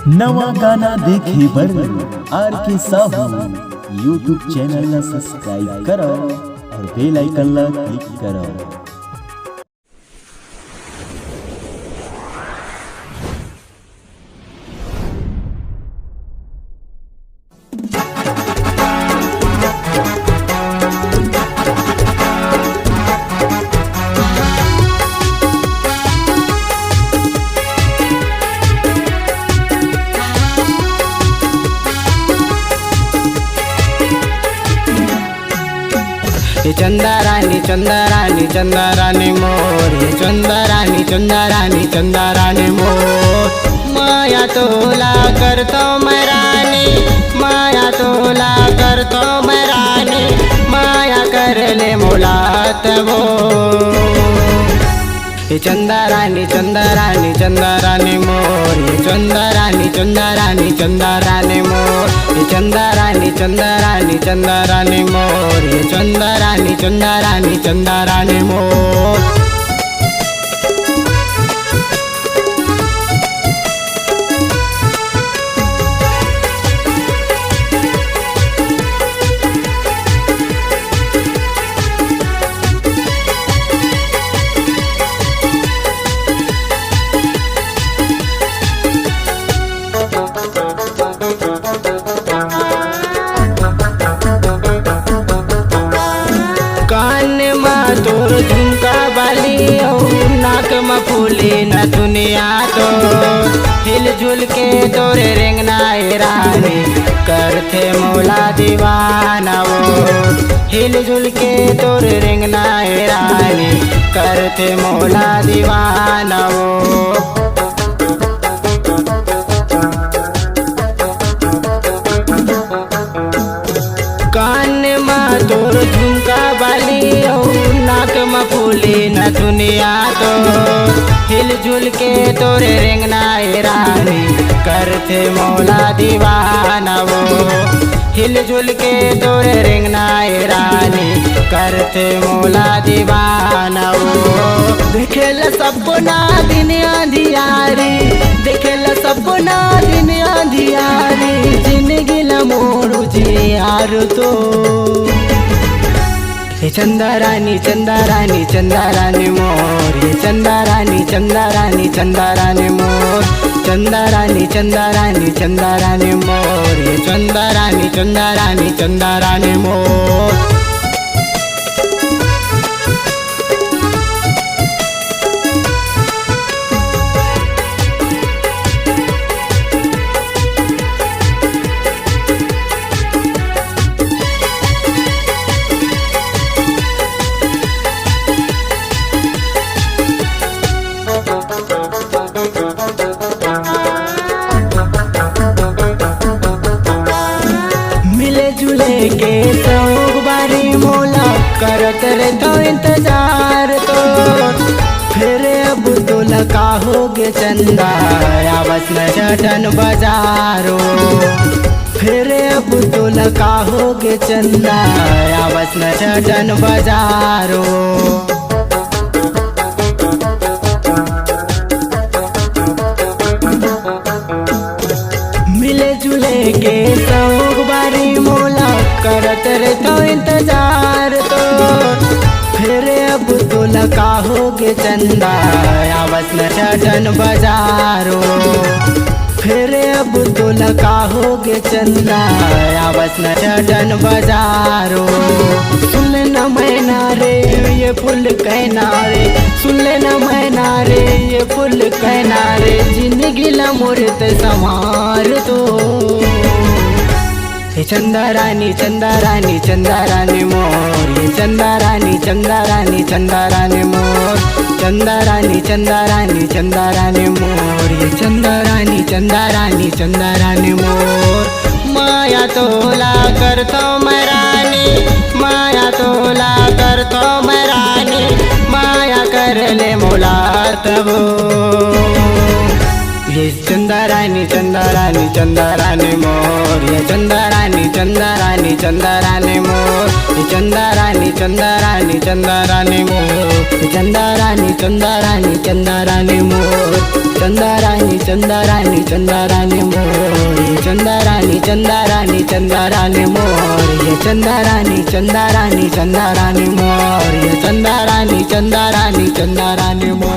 नवा गाना देखे बर आर के साहू यूट्यूब चैनल ला सब्सक्राइब करो और बेल आइकन ला क्लिक करो। चंदा रानी चंदा रानी मोर, ये चंदा रानी मोर। माया तोला करतो मैं रानी, माया तोला करतो मैं रानी, माया कर ले मोलात वो। ये चंदा रानी मोर, ये चंदा रानी मोर, ये चंदा रानी मोर, ये चंदा रानी मोर। तोर झुमका बाली नाक में फूली न दुनिया तो हिल झुल के तोरे रेंगना रानी करते मौला दीवाना वो। हिल झुल के तोरे रेंगना रानी करते मौला दीवाना वो। तोर झुमका बाली नाक में फूली न दुनिया तो हिल झुल के तोरे रेंगना रानी करते मौला दीवाना वो। हिल झुल के तोरे रेंगना रानी करते मौला दीवाना वो। देखेल सपना दिन अंधियारी, देखेल सपना दिन अंधियारी, जिंदगी ल मोर उजियार तो। ये चंदा रानी मोर, ये चंदा रानी मोर, चंदा रानी मोर, ये चंदा रानी मोर। के सौग बारी मोला करत रहे तो इंतजार तो फिर अब तो लगा होगे चंदा आवस न चटन बाजारो। फिर अब तो लगा होगे चंदा आवस न चटन बाजारो। मिले जुले के सौग बारी मोला करत रहे तो इंतजार तो फिर अब तो लगा होगे चंदा आवस न चटन बाजारो। फिर अब तो लगा होगे चंदा आवस न चटन बाजारो। सुन न मैना रे ये फूल कहना रे, सुन न मैना रे ये फूल कहना रे, जिंदगी ल मोरत समार तो। ये चंदा रानी मोर, ये चंदा रानी मोर, चंदा रानी मोर, ये चंदा रानी मोर। माया तोला करतो मैं रानी, माया तोला करतो मैं रानी, माया कर ले मोला तब। ये चंदा रानी मोर, ये चंदा रानी मोर, ये चंदा रानी मोर, ये चंदा रानी मोर। चंदारानी चंदारानी चंदारानी मोर, चंदारानी चंदारानी चंदारानी मोर, ये चंदारानी चंदारानी चंदारानी मोर, ये चंदारानी चंदारानी चंदारानी मोर।